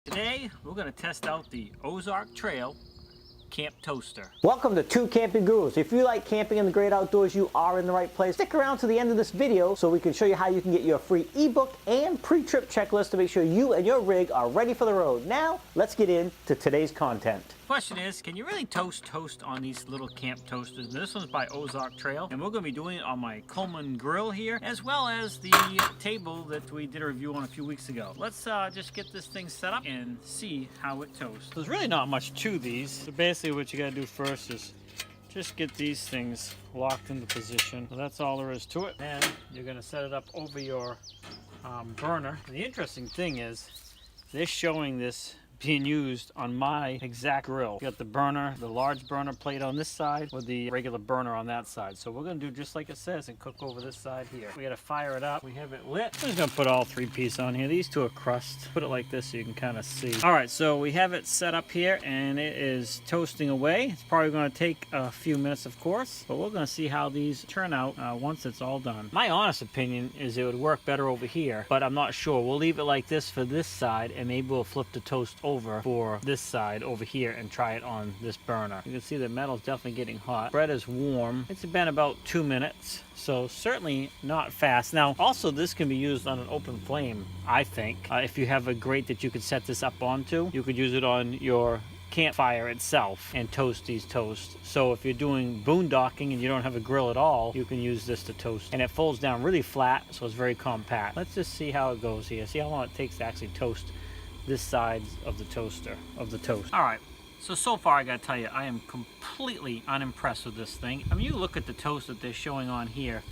Today, we're going to test out the Ozark Trail camp toaster. Welcome to Two Camping Gurus. If you like camping in the great outdoors, you are in the right place. Stick around to the end of this video so we can show you how you can get your free ebook and pre-trip checklist to make sure you and your rig are ready for the road. Now, let's get into today's content. Question is, can you really toast on these little camp toasters? This one's by Ozark Trail, and we're going to be doing it on my Coleman grill here, as well as the table that we did a review on a few weeks ago. Let's just get this thing set up and see how it toasts. There's really not much to these. So basically what you got to do first is just get these things locked into position. So that's all there is to it. Then you're going to set it up over your burner. And the interesting thing is, they're showing this being used on my exact grill. You got the burner, the large burner plate on this side with the regular burner on that side. So we're gonna do just like it says and cook over this side here. We gotta fire it up. We have it lit. I'm just gonna put all three pieces on here. These two are crust. Put it like this so you can kind of see. All right, so we have it set up here and it is toasting away. It's probably gonna take a few minutes, of course, but we're gonna see how these turn out once it's all done. My honest opinion is it would work better over here, but I'm not sure. We'll leave it like this for this side and maybe we'll flip the toast over for this side over here and try it on this burner. You can see the metal's definitely getting hot. Bread is warm. It's been about 2 minutes, so certainly not fast. Now, also this can be used on an open flame, I think. If you have a grate that you could set this up onto, you could use it on your campfire itself and toast these toasts. So if you're doing boondocking and you don't have a grill at all, you can use this to toast. And it folds down really flat, so it's very compact. Let's just see how it goes here. See how long it takes to actually toast this side of the toast. All right, so far I gotta tell you, I am completely unimpressed with this thing. I mean, you look at the toast that they're showing on here.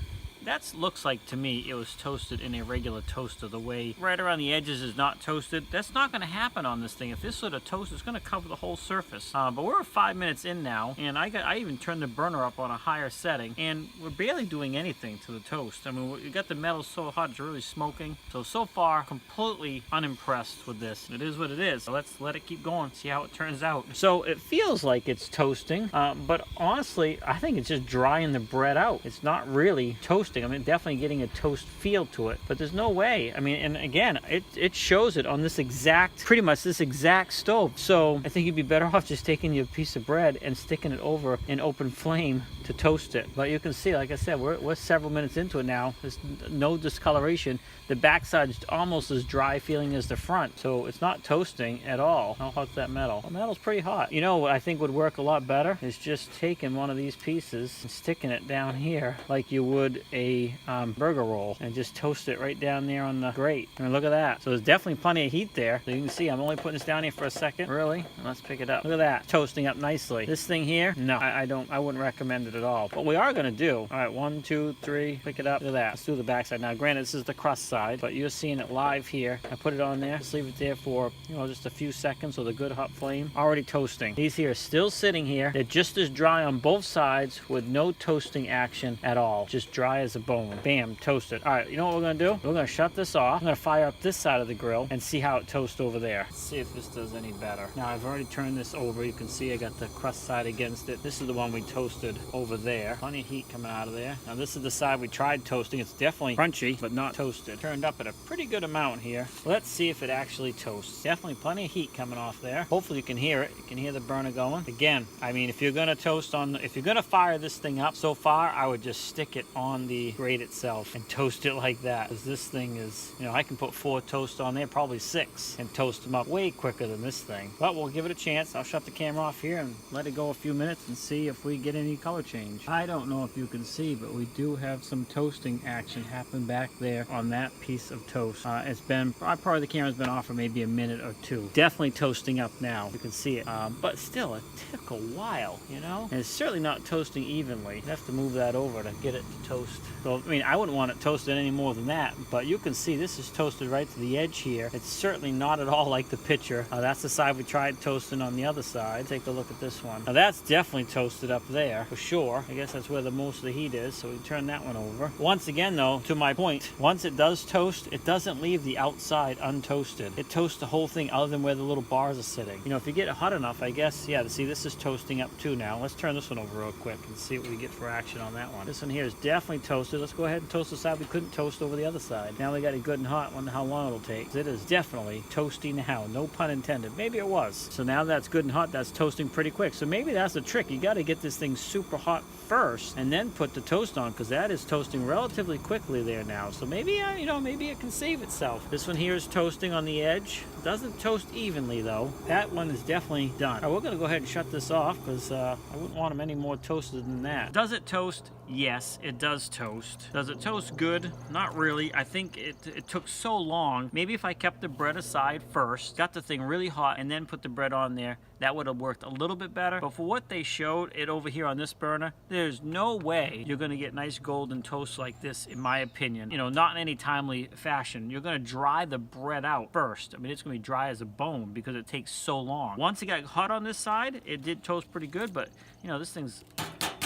That looks like to me it was toasted in a regular toaster. The way right around the edges is not toasted. That's not going to happen on this thing. If this sort of toast is going to cover the whole surface. But we're 5 minutes in now, and I even turned the burner up on a higher setting, and we're barely doing anything to the toast. I mean, you got the metal so hot it's really smoking. So far, completely unimpressed with this. It is what it is. So let's let it keep going, see how it turns out. So it feels like it's toasting, but honestly, I think it's just drying the bread out. It's not really toasting. I mean, definitely getting a toast feel to it, but there's no way. I mean, and again, it shows it on this exact, pretty much this exact stove. So I think you'd be better off just taking your piece of bread and sticking it over an open flame to toast it. But you can see, like I said, we're several minutes into it now. There's no discoloration. The backside's almost as dry feeling as the front, so it's not toasting at all. How hot's that metal? The metal's pretty hot. You know what I think would work a lot better is just taking one of these pieces and sticking it down here like you would a burger roll, and just toast it right down there on the grate. And look at that. So there's definitely plenty of heat there. So you can see I'm only putting this down here for a second. Really? Let's pick it up. Look at that. Toasting up nicely. This thing here, no, I wouldn't recommend it at all. But we are going to do, all right, 1, 2, 3, pick it up. Look at that. Let's do the backside. Now, granted, this is the crust side, but you're seeing it live here. I put it on there. Just leave it there for, just a few seconds with a good hot flame. Already toasting. These here are still sitting here. They're just as dry on both sides with no toasting action at all. Just dry as a bone. Bam, toasted. All right, you know what we're gonna do? We're gonna shut this off. I'm gonna fire up this side of the grill and see how it toasts over there. Let's see if this does any better. Now, I've already turned this over. You can see I got the crust side against it. This is the one we toasted over there. Plenty of heat coming out of there. Now, this is the side we tried toasting. It's definitely crunchy, but not toasted. Turned up at a pretty good amount here. Let's see if it actually toasts. Definitely plenty of heat coming off there. Hopefully you can hear it. You can hear the burner going. Again, I mean, if you're gonna if you're gonna fire this thing up, so far, I would just stick it on the grate itself and toast it like that, because this thing is, I can put 4 toasts on there, probably 6, and toast them up way quicker than this thing. But we'll give it a chance. I'll shut the camera off here and let it go a few minutes and see if we get any color change. I don't know if you can see, but we do have some toasting action happen back there on that piece of toast. It's been, probably the camera's been off for maybe a minute or 2. Definitely toasting up now. You can see it, but still, it took a while, and it's certainly not toasting evenly. You have to move that over to get it to toast. So, I mean, I wouldn't want it toasted any more than that, but you can see this is toasted right to the edge here. It's certainly not at all like the picture. That's the side we tried toasting on the other side. Take a look at this one. Now, that's definitely toasted up there for sure. I guess that's where the most of the heat is, so we turn that one over. Once again, though, to my point, once it does toast, it doesn't leave the outside untoasted. It toasts the whole thing other than where the little bars are sitting. If you get it hot enough, I guess, yeah, see, this is toasting up too now. Let's turn this one over real quick and see what we get for action on that one. This one here is definitely toasted. toasted. Let's go ahead and toast the side we couldn't toast over the other side. Now we got it good and hot. Wonder how long it'll take. It is definitely toasting now. No pun intended. Maybe it was. So now that's good and hot. That's toasting pretty quick. So maybe that's the trick. You got to get this thing super hot first and then put the toast on, because that is toasting relatively quickly there now. So maybe, you know, maybe it can save itself. This one here is toasting on the edge. Doesn't toast evenly though. That one is definitely done. All right, we're going to go ahead and shut this off, because I wouldn't want them any more toasted than that. Does it toast? Yes, it does toast. Does it toast good? Not really. I think it took so long. Maybe if I kept the bread aside first, got the thing really hot, and then put the bread on there, that would have worked a little bit better. But for what they showed it over here on this burner, there's no way you're going to get nice golden toast like this, in my opinion. You know, not in any timely fashion. You're going to dry the bread out first. I mean, it's going to be dry as a bone because it takes so long. Once it got hot on this side, it did toast pretty good, but you know, this thing's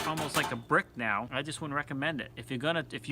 almost like a brick now. I just wouldn't recommend it. If you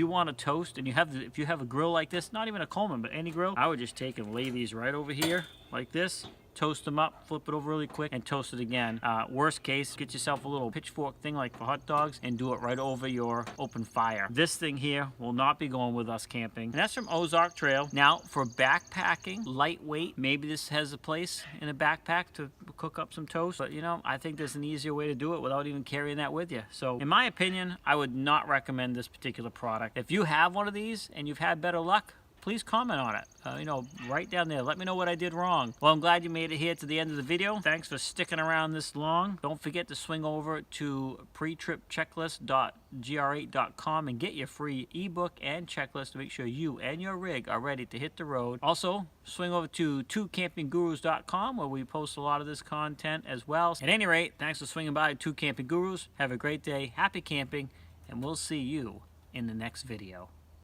want to toast and if you have a grill like this, not even a Coleman, but any grill, I would just take and lay these right over here like this. Toast them up, flip it over really quick, and toast it again. Worst case, get yourself a little pitchfork thing like for hot dogs and do it right over your open fire. This thing here will not be going with us camping. And that's from Ozark Trail. Now, for backpacking, lightweight, maybe this has a place in a backpack to cook up some toast. But, you know, I think there's an easier way to do it without even carrying that with you. So, in my opinion, I would not recommend this particular product. If you have one of these and you've had better luck, please comment on it. You know, right down there. Let me know what I did wrong. Well, I'm glad you made it here to the end of the video. Thanks for sticking around this long. Don't forget to swing over to pretripchecklist.gr8.com and get your free ebook and checklist to make sure you and your rig are ready to hit the road. Also, swing over to 2campinggurus.com where we post a lot of this content as well. At any rate, thanks for swinging by 2 Camping Gurus. Have a great day. Happy camping, and we'll see you in the next video.